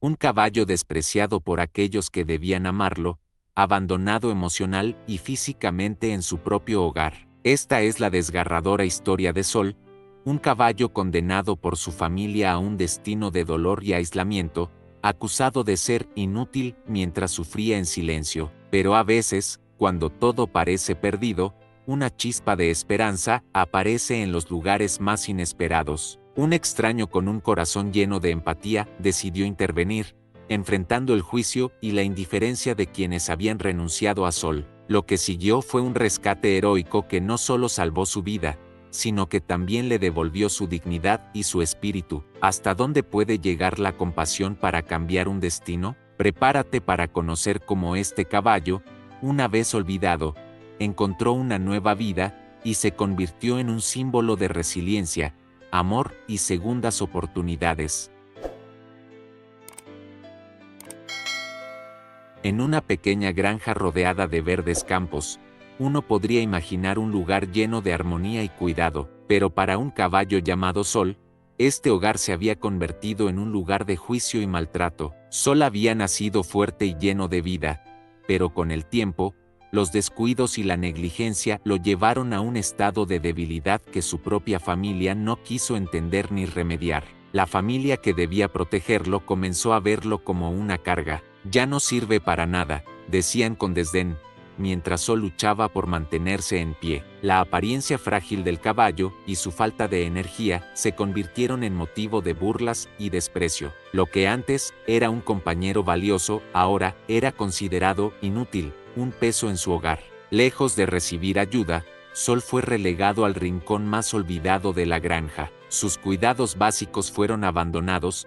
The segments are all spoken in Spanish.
Un caballo despreciado por aquellos que debían amarlo, abandonado emocional y físicamente en su propio hogar. Esta es la desgarradora historia de Sol, un caballo condenado por su familia a un destino de dolor y aislamiento, acusado de ser inútil mientras sufría en silencio. Pero a veces, cuando todo parece perdido, una chispa de esperanza aparece en los lugares más inesperados. Un extraño con un corazón lleno de empatía decidió intervenir, enfrentando el juicio y la indiferencia de quienes habían renunciado a Sol. Lo que siguió fue un rescate heroico que no solo salvó su vida, sino que también le devolvió su dignidad y su espíritu. ¿Hasta dónde puede llegar la compasión para cambiar un destino? Prepárate para conocer cómo este caballo, una vez olvidado, encontró una nueva vida y se convirtió en un símbolo de resiliencia, amor y segundas oportunidades. En una pequeña granja rodeada de verdes campos, uno podría imaginar un lugar lleno de armonía y cuidado, pero para un caballo llamado Sol, este hogar se había convertido en un lugar de juicio y maltrato. Sol había nacido fuerte y lleno de vida, pero con el tiempo, los descuidos y la negligencia lo llevaron a un estado de debilidad que su propia familia no quiso entender ni remediar. La familia que debía protegerlo comenzó a verlo como una carga. Ya no sirve para nada, decían con desdén, mientras Sol luchaba por mantenerse en pie. La apariencia frágil del caballo y su falta de energía se convirtieron en motivo de burlas y desprecio. Lo que antes era un compañero valioso, ahora era considerado inútil, un peso en su hogar. Lejos de recibir ayuda, Sol fue relegado al rincón más olvidado de la granja. Sus cuidados básicos fueron abandonados,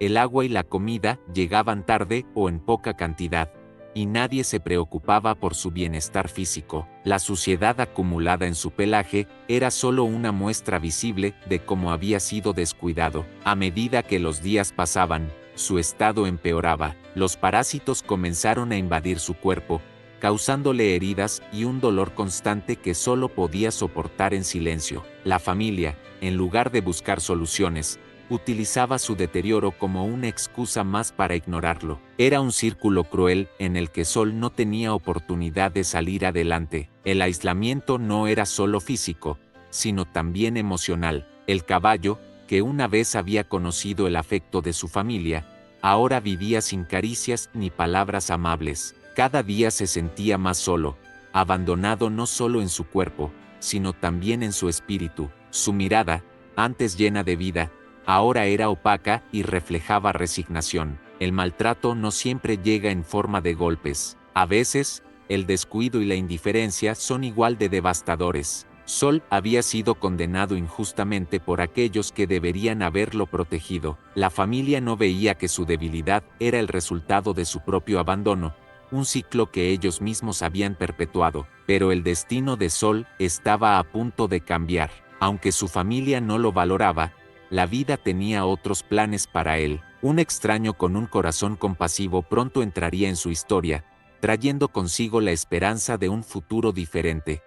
el agua y la comida llegaban tarde o en poca cantidad, y nadie se preocupaba por su bienestar físico. La suciedad acumulada en su pelaje era solo una muestra visible de cómo había sido descuidado. A medida que los días pasaban, su estado empeoraba. Los parásitos comenzaron a invadir su cuerpo, causándole heridas y un dolor constante que solo podía soportar en silencio. La familia, en lugar de buscar soluciones, utilizaba su deterioro como una excusa más para ignorarlo. Era un círculo cruel en el que Sol no tenía oportunidad de salir adelante. El aislamiento no era solo físico, sino también emocional. El caballo, que una vez había conocido el afecto de su familia, ahora vivía sin caricias ni palabras amables. Cada día se sentía más solo, abandonado no solo en su cuerpo, sino también en su espíritu. Su mirada, antes llena de vida, ahora era opaca y reflejaba resignación. El maltrato no siempre llega en forma de golpes. A veces, el descuido y la indiferencia son igual de devastadores. Sol había sido condenado injustamente por aquellos que deberían haberlo protegido. La familia no veía que su debilidad era el resultado de su propio abandono, un ciclo que ellos mismos habían perpetuado, pero el destino de Sol estaba a punto de cambiar. Aunque su familia no lo valoraba, la vida tenía otros planes para él. Un extraño con un corazón compasivo pronto entraría en su historia, trayendo consigo la esperanza de un futuro diferente.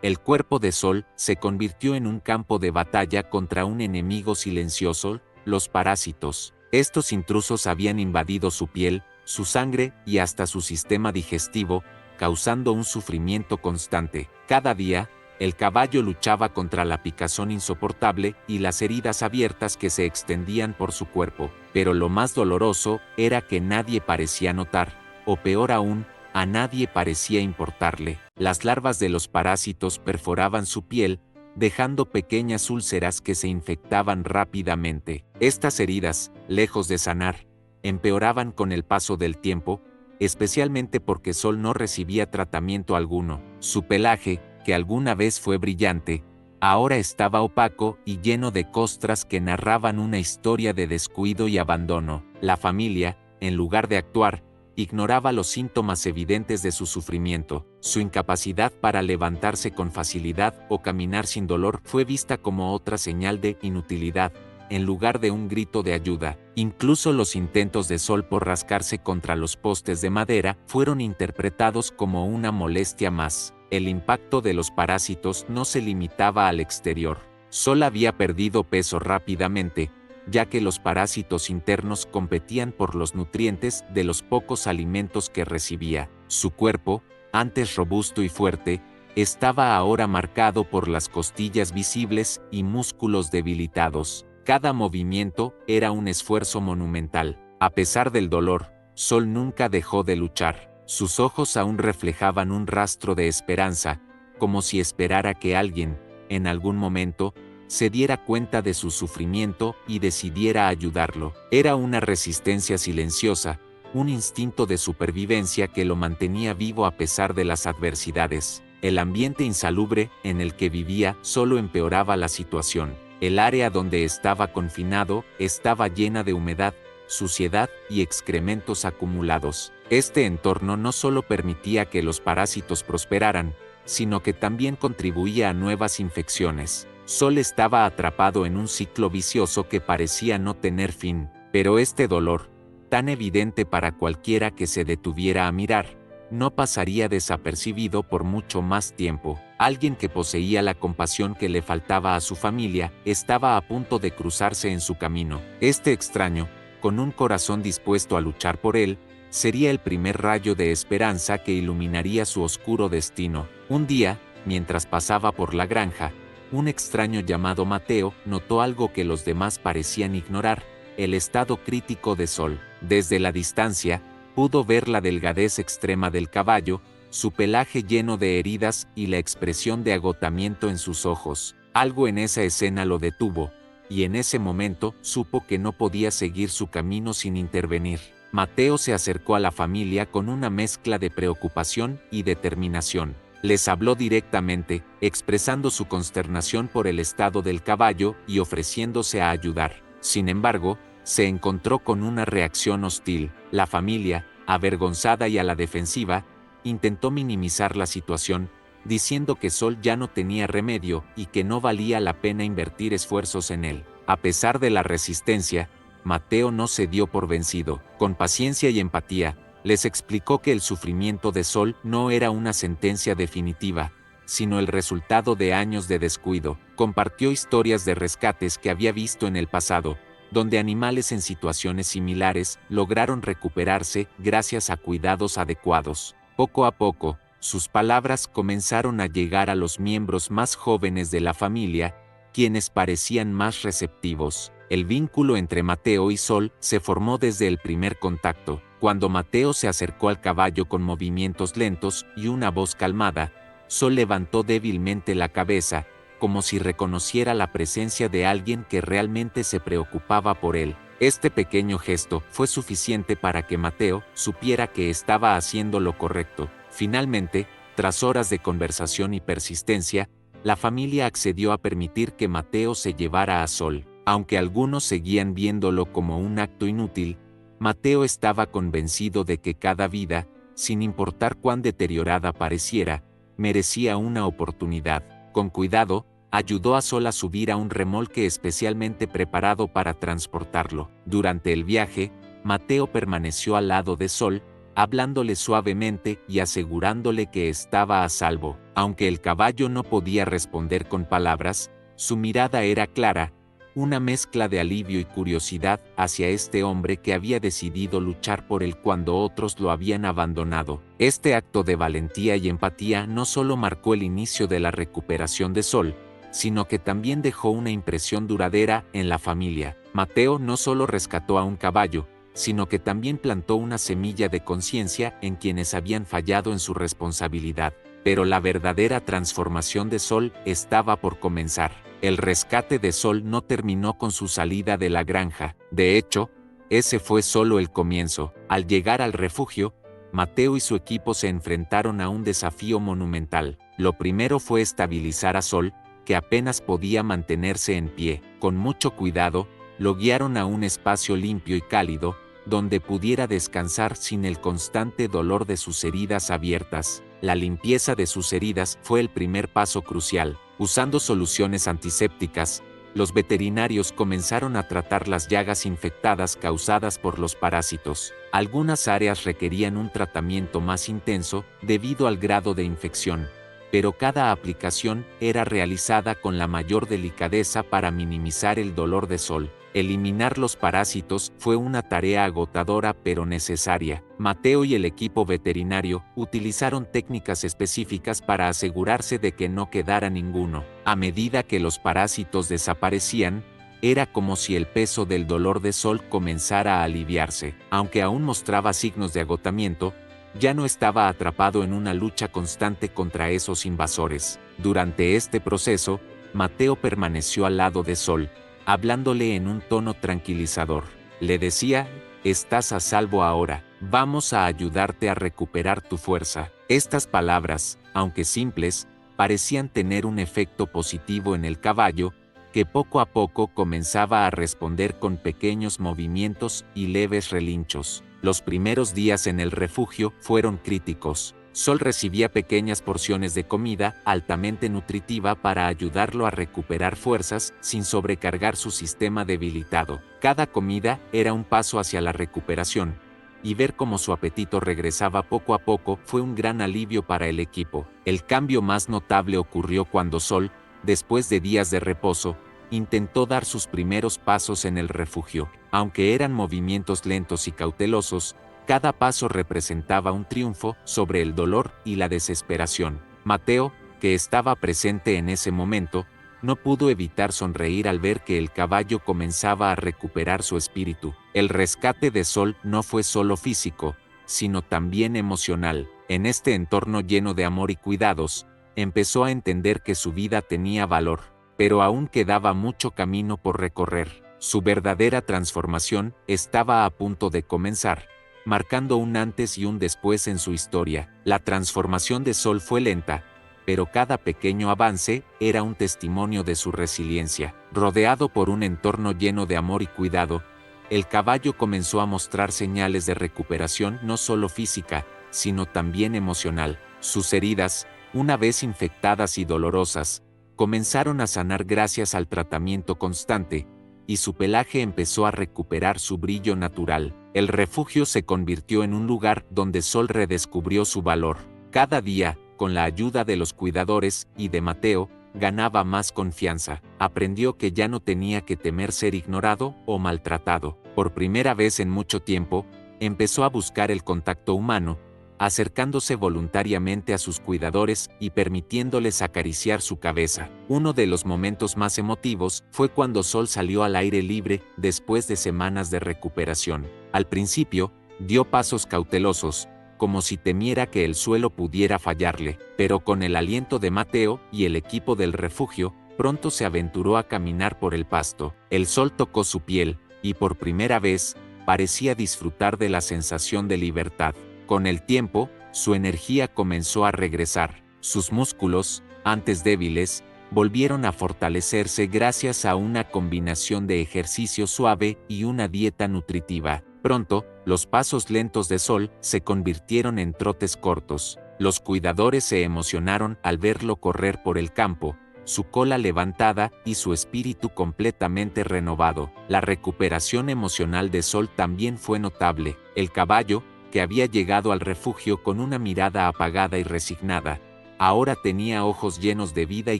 El cuerpo de Sol se convirtió en un campo de batalla contra un enemigo silencioso, los parásitos. Estos intrusos habían invadido su piel, su sangre y hasta su sistema digestivo, causando un sufrimiento constante. Cada día, el caballo luchaba contra la picazón insoportable y las heridas abiertas que se extendían por su cuerpo, pero lo más doloroso era que nadie parecía notar, o peor aún, a nadie parecía importarle. Las larvas de los parásitos perforaban su piel, dejando pequeñas úlceras que se infectaban rápidamente. Estas heridas, lejos de sanar, empeoraban con el paso del tiempo, especialmente porque Sol no recibía tratamiento alguno. Su pelaje, que alguna vez fue brillante, ahora estaba opaco y lleno de costras que narraban una historia de descuido y abandono. La familia, en lugar de actuar, ignoraba los síntomas evidentes de su sufrimiento. Su incapacidad para levantarse con facilidad o caminar sin dolor fue vista como otra señal de inutilidad, en lugar de un grito de ayuda. Incluso los intentos de Sol por rascarse contra los postes de madera fueron interpretados como una molestia más. El impacto de los parásitos no se limitaba al exterior. Sol había perdido peso rápidamente, ya que los parásitos internos competían por los nutrientes de los pocos alimentos que recibía. Su cuerpo, antes robusto y fuerte, estaba ahora marcado por las costillas visibles y músculos debilitados. Cada movimiento era un esfuerzo monumental. A pesar del dolor, Sol nunca dejó de luchar. Sus ojos aún reflejaban un rastro de esperanza, como si esperara que alguien, en algún momento, se diera cuenta de su sufrimiento y decidiera ayudarlo. Era una resistencia silenciosa, un instinto de supervivencia que lo mantenía vivo a pesar de las adversidades. El ambiente insalubre en el que vivía solo empeoraba la situación. El área donde estaba confinado estaba llena de humedad, suciedad y excrementos acumulados. Este entorno no solo permitía que los parásitos prosperaran, sino que también contribuía a nuevas infecciones. Sol estaba atrapado en un ciclo vicioso que parecía no tener fin, pero este dolor, tan evidente para cualquiera que se detuviera a mirar, no pasaría desapercibido por mucho más tiempo. Alguien que poseía la compasión que le faltaba a su familia, estaba a punto de cruzarse en su camino. Este extraño, con un corazón dispuesto a luchar por él, sería el primer rayo de esperanza que iluminaría su oscuro destino. Un día, mientras pasaba por la granja, un extraño llamado Mateo notó algo que los demás parecían ignorar: el estado crítico de Sol. Desde la distancia, pudo ver la delgadez extrema del caballo, su pelaje lleno de heridas y la expresión de agotamiento en sus ojos. Algo en esa escena lo detuvo, y en ese momento supo que no podía seguir su camino sin intervenir. Mateo se acercó a la familia con una mezcla de preocupación y determinación. Les habló directamente, expresando su consternación por el estado del caballo y ofreciéndose a ayudar. Sin embargo, se encontró con una reacción hostil. La familia, avergonzada y a la defensiva, intentó minimizar la situación, diciendo que Sol ya no tenía remedio y que no valía la pena invertir esfuerzos en él. A pesar de la resistencia, Mateo no se dio por vencido. Con paciencia y empatía, les explicó que el sufrimiento de Sol no era una sentencia definitiva, sino el resultado de años de descuido. Compartió historias de rescates que había visto en el pasado, donde animales en situaciones similares lograron recuperarse gracias a cuidados adecuados. Poco a poco, sus palabras comenzaron a llegar a los miembros más jóvenes de la familia, quienes parecían más receptivos. El vínculo entre Mateo y Sol se formó desde el primer contacto. Cuando Mateo se acercó al caballo con movimientos lentos y una voz calmada, Sol levantó débilmente la cabeza, como si reconociera la presencia de alguien que realmente se preocupaba por él. Este pequeño gesto fue suficiente para que Mateo supiera que estaba haciendo lo correcto. Finalmente, tras horas de conversación y persistencia, la familia accedió a permitir que Mateo se llevara a Sol. Aunque algunos seguían viéndolo como un acto inútil, Mateo estaba convencido de que cada vida, sin importar cuán deteriorada pareciera, merecía una oportunidad. Con cuidado, ayudó a Sol a subir a un remolque especialmente preparado para transportarlo. Durante el viaje, Mateo permaneció al lado de Sol, hablándole suavemente y asegurándole que estaba a salvo. Aunque el caballo no podía responder con palabras, su mirada era clara, una mezcla de alivio y curiosidad hacia este hombre que había decidido luchar por él cuando otros lo habían abandonado. Este acto de valentía y empatía no solo marcó el inicio de la recuperación de Sol, sino que también dejó una impresión duradera en la familia. Mateo no solo rescató a un caballo, sino que también plantó una semilla de conciencia en quienes habían fallado en su responsabilidad. Pero la verdadera transformación de Sol estaba por comenzar. El rescate de Sol no terminó con su salida de la granja. De hecho, ese fue solo el comienzo. Al llegar al refugio, Mateo y su equipo se enfrentaron a un desafío monumental. Lo primero fue estabilizar a Sol, que apenas podía mantenerse en pie. Con mucho cuidado, lo guiaron a un espacio limpio y cálido, donde pudiera descansar sin el constante dolor de sus heridas abiertas. La limpieza de sus heridas fue el primer paso crucial. Usando soluciones antisépticas, los veterinarios comenzaron a tratar las llagas infectadas causadas por los parásitos. Algunas áreas requerían un tratamiento más intenso debido al grado de infección, pero cada aplicación era realizada con la mayor delicadeza para minimizar el dolor de Sol. Eliminar los parásitos fue una tarea agotadora pero necesaria. Mateo y el equipo veterinario utilizaron técnicas específicas para asegurarse de que no quedara ninguno. A medida que los parásitos desaparecían, era como si el peso del dolor de Sol comenzara a aliviarse. Aunque aún mostraba signos de agotamiento, ya no estaba atrapado en una lucha constante contra esos invasores. Durante este proceso, Mateo permaneció al lado de Sol, hablándole en un tono tranquilizador. Le decía: «Estás a salvo ahora, vamos a ayudarte a recuperar tu fuerza». Estas palabras, aunque simples, parecían tener un efecto positivo en el caballo, que poco a poco comenzaba a responder con pequeños movimientos y leves relinchos. Los primeros días en el refugio fueron críticos. Sol recibía pequeñas porciones de comida altamente nutritiva para ayudarlo a recuperar fuerzas sin sobrecargar su sistema debilitado. Cada comida era un paso hacia la recuperación, y ver cómo su apetito regresaba poco a poco fue un gran alivio para el equipo. El cambio más notable ocurrió cuando Sol, después de días de reposo, intentó dar sus primeros pasos en el refugio. Aunque eran movimientos lentos y cautelosos, cada paso representaba un triunfo sobre el dolor y la desesperación. Mateo, que estaba presente en ese momento, no pudo evitar sonreír al ver que el caballo comenzaba a recuperar su espíritu. El rescate de Sol no fue solo físico, sino también emocional. En este entorno lleno de amor y cuidados, empezó a entender que su vida tenía valor, pero aún quedaba mucho camino por recorrer. Su verdadera transformación estaba a punto de comenzar, marcando un antes y un después en su historia. La transformación de Sol fue lenta, pero cada pequeño avance era un testimonio de su resiliencia. Rodeado por un entorno lleno de amor y cuidado, el caballo comenzó a mostrar señales de recuperación no solo física, sino también emocional. Sus heridas, una vez infectadas y dolorosas, comenzaron a sanar gracias al tratamiento constante, y su pelaje empezó a recuperar su brillo natural. El refugio se convirtió en un lugar donde Sol redescubrió su valor. Cada día, con la ayuda de los cuidadores y de Mateo, ganaba más confianza. Aprendió que ya no tenía que temer ser ignorado o maltratado. Por primera vez en mucho tiempo, empezó a buscar el contacto humano, acercándose voluntariamente a sus cuidadores y permitiéndoles acariciar su cabeza. Uno de los momentos más emotivos fue cuando Sol salió al aire libre después de semanas de recuperación. Al principio, dio pasos cautelosos, como si temiera que el suelo pudiera fallarle, pero con el aliento de Mateo y el equipo del refugio, pronto se aventuró a caminar por el pasto. El sol tocó su piel, y por primera vez, parecía disfrutar de la sensación de libertad. Con el tiempo, su energía comenzó a regresar. Sus músculos, antes débiles, volvieron a fortalecerse gracias a una combinación de ejercicio suave y una dieta nutritiva. Pronto, los pasos lentos de Sol se convirtieron en trotes cortos. Los cuidadores se emocionaron al verlo correr por el campo, su cola levantada y su espíritu completamente renovado. La recuperación emocional de Sol también fue notable. El caballo, que había llegado al refugio con una mirada apagada y resignada, ahora tenía ojos llenos de vida y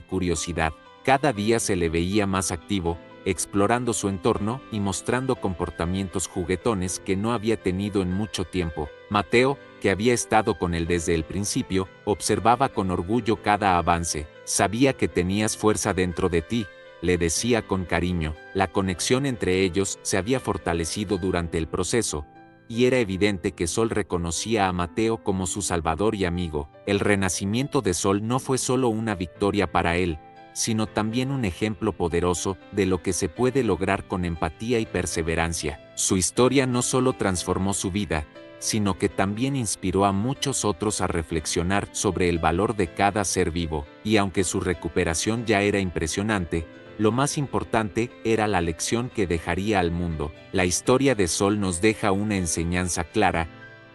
curiosidad. Cada día se le veía más activo, explorando su entorno y mostrando comportamientos juguetones que no había tenido en mucho tiempo. Mateo, que había estado con él desde el principio, observaba con orgullo cada avance. «Sabía que tenías fuerza dentro de ti», le decía con cariño. La conexión entre ellos se había fortalecido durante el proceso, y era evidente que Sol reconocía a Mateo como su salvador y amigo. El renacimiento de Sol no fue solo una victoria para él, sino también un ejemplo poderoso de lo que se puede lograr con empatía y perseverancia. Su historia no solo transformó su vida, sino que también inspiró a muchos otros a reflexionar sobre el valor de cada ser vivo. Y aunque su recuperación ya era impresionante, lo más importante era la lección que dejaría al mundo. La historia de Sol nos deja una enseñanza clara: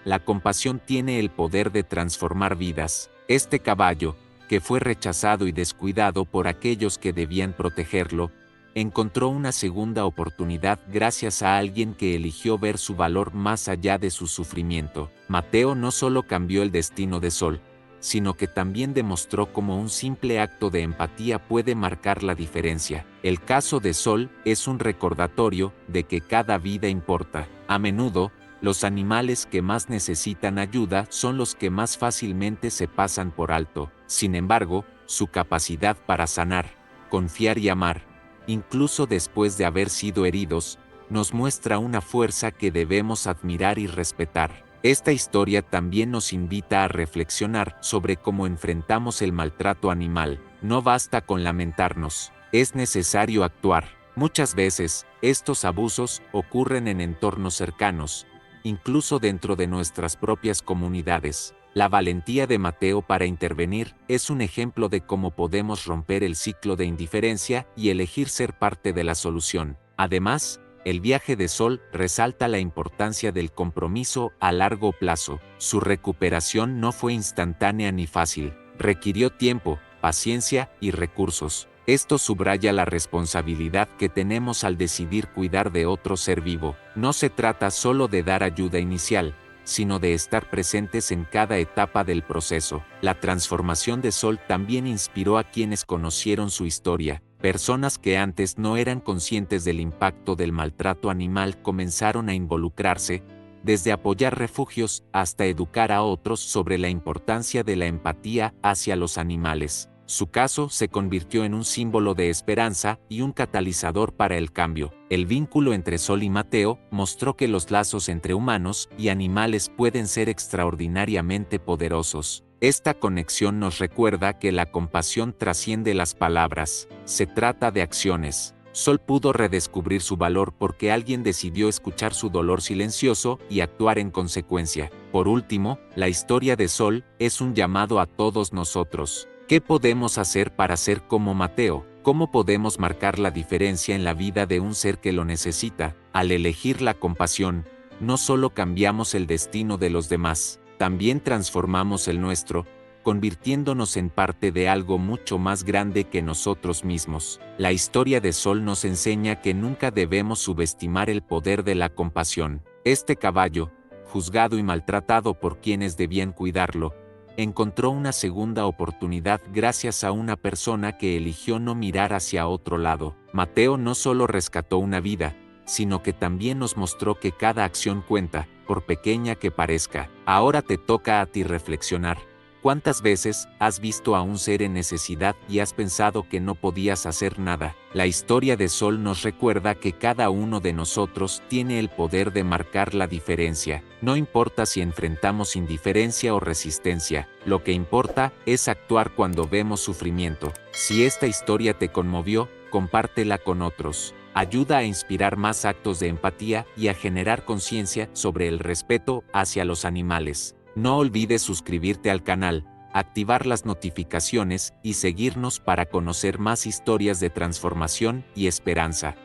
la compasión tiene el poder de transformar vidas. Este caballo, que fue rechazado y descuidado por aquellos que debían protegerlo, encontró una segunda oportunidad gracias a alguien que eligió ver su valor más allá de su sufrimiento. Mateo no solo cambió el destino de Sol, sino que también demostró cómo un simple acto de empatía puede marcar la diferencia. El caso de Sol es un recordatorio de que cada vida importa. A menudo, los animales que más necesitan ayuda son los que más fácilmente se pasan por alto. Sin embargo, su capacidad para sanar, confiar y amar, incluso después de haber sido heridos, nos muestra una fuerza que debemos admirar y respetar. Esta historia también nos invita a reflexionar sobre cómo enfrentamos el maltrato animal. No basta con lamentarnos, es necesario actuar. Muchas veces, estos abusos ocurren en entornos cercanos, incluso dentro de nuestras propias comunidades. La valentía de Mateo para intervenir es un ejemplo de cómo podemos romper el ciclo de indiferencia y elegir ser parte de la solución. Además, el viaje de Sol resalta la importancia del compromiso a largo plazo. Su recuperación no fue instantánea ni fácil, requirió tiempo, paciencia y recursos. Esto subraya la responsabilidad que tenemos al decidir cuidar de otro ser vivo. No se trata solo de dar ayuda inicial, sino de estar presentes en cada etapa del proceso. La transformación de Sol también inspiró a quienes conocieron su historia. Personas que antes no eran conscientes del impacto del maltrato animal comenzaron a involucrarse, desde apoyar refugios hasta educar a otros sobre la importancia de la empatía hacia los animales. Su caso se convirtió en un símbolo de esperanza y un catalizador para el cambio. El vínculo entre Sol y Mateo mostró que los lazos entre humanos y animales pueden ser extraordinariamente poderosos. Esta conexión nos recuerda que la compasión trasciende las palabras. Se trata de acciones. Sol pudo redescubrir su valor porque alguien decidió escuchar su dolor silencioso y actuar en consecuencia. Por último, la historia de Sol es un llamado a todos nosotros. ¿Qué podemos hacer para ser como Mateo? ¿Cómo podemos marcar la diferencia en la vida de un ser que lo necesita? Al elegir la compasión, no solo cambiamos el destino de los demás, también transformamos el nuestro, convirtiéndonos en parte de algo mucho más grande que nosotros mismos. La historia de Sol nos enseña que nunca debemos subestimar el poder de la compasión. Este caballo, juzgado y maltratado por quienes debían cuidarlo, encontró una segunda oportunidad gracias a una persona que eligió no mirar hacia otro lado. Mateo no solo rescató una vida, sino que también nos mostró que cada acción cuenta, por pequeña que parezca. Ahora te toca a ti reflexionar. ¿Cuántas veces has visto a un ser en necesidad y has pensado que no podías hacer nada? La historia de Sol nos recuerda que cada uno de nosotros tiene el poder de marcar la diferencia. No importa si enfrentamos indiferencia o resistencia, lo que importa es actuar cuando vemos sufrimiento. Si esta historia te conmovió, compártela con otros. Ayuda a inspirar más actos de empatía y a generar conciencia sobre el respeto hacia los animales. No olvides suscribirte al canal, activar las notificaciones y seguirnos para conocer más historias de transformación y esperanza.